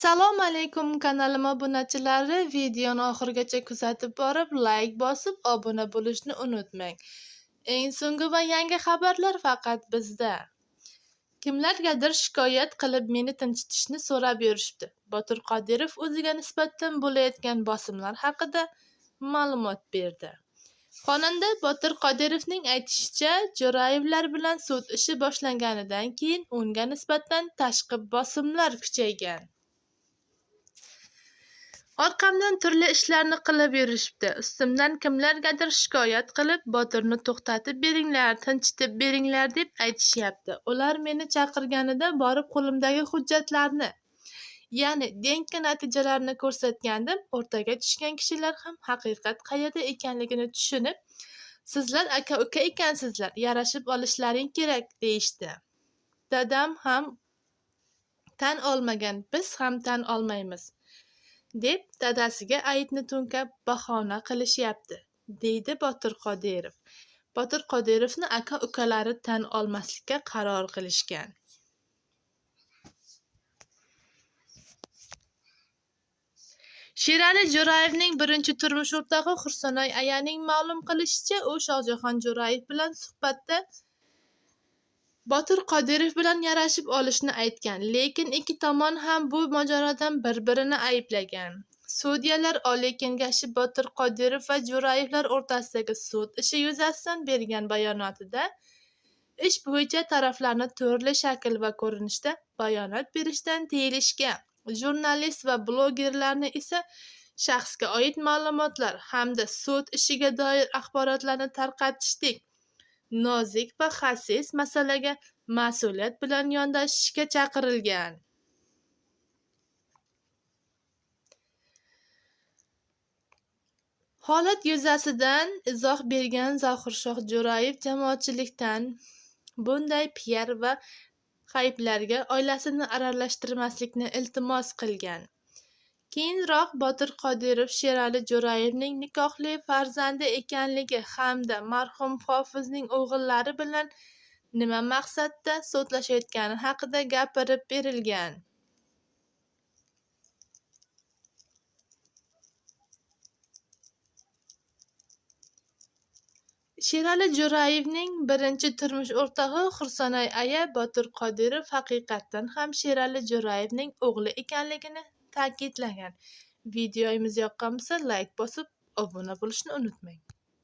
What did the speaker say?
Assalomu alaykum kanalim obunachilari. Videoni oxirigacha kuzatib borib, like bosib, obuna bo'lishni unutmang. Eng so'nggi va yangi xabarlar faqat bizda. Kimlargadir shikoyat qilib meni tinchitishni so'rab yurishibdi. Botir Qodirov o'ziga nisbatan bo'layotgan bosimlar haqida ma'lumot berdi. Xonanda Botir Qodirovning aytishicha, Jo'rayevlar bilan sud ishi boshlanganidan keyin unga nisbatan tashqi bosimlar kuchaygan. Orqamdan turli ishlarni qilib yurishibdi. Ustimdan kimlargadir shikoyat qilib, Botirni to'xtatib beringlar, tinchitib beringlar deb aytishyapti. Ular meni chaqirganida borib qo'limdagi hujjatlarni, ya'ni dengi natijalarni ko'rsatgandim. O'rtaga tushgan kishilar ham haqiqat qayerda ekanligini tushunib, sizlar aka-uka ekansizlar, yarashib olishlaring kerak deyishdi. Dadam ham tan olmagan, biz ham tan olmaymiz deb dadasiga aybni to'nkab bahona qilishyapti, deydi Botir Qodirov. Botir Qodirovni aka-ukalari tan olmaslikka qaror qilishgan. Sherali Jo'rayevning birinchi turmush o'rtog'i Xursanoy ayaning ma'lum qilishicha, u Shohjahon Jo'rayev bilan suhbatda Botir Qodirov bilan yarashib olishni aytgan, lekin ikki tomon ham bu mojarodan bir-birini ayblagan. Sudyalar Oliy Kengashi Botir Qodirov va Jo'rayevlar o'rtasidagi sud ishi yuzasidan bergan bayonotida ish bo'yicha taraflarni turli shakl va ko'rinishda bayonot berishdan tiyilishgan. Jurnalist va blogerlarni esa shaxsga oid ma'lumotlar hamda sud ishiga doir axborotlarni tarqatishdek nozik va xasis masalaga mas'uliyat bilan yondashishga chaqirilgan. Holat yuzasidan izoh bergan Zohirshoh Jo'rayev jamoatchilikdan bunday piar va qayblarga oilasini aralashtirmaslikni iltimos qilgan. Keyinroq Botir Qodirov Sherali Jo'rayevning nikohli farzandi ekanligi hamda marhum hofizning o'g'illari bilan nima maqsadda sudlashayotgani haqida gapirib berilgan. Sherali Jo'rayevning birinchi turmush o'rtog'i Xursanoy aya Botir Qodirov haqiqatan ham Sherali Jo'rayevning o'g'li ekanligini ta'kidlagan. Videomiz yoqqan bo'lsa, like bosib, obuna bo'lishni unutmang.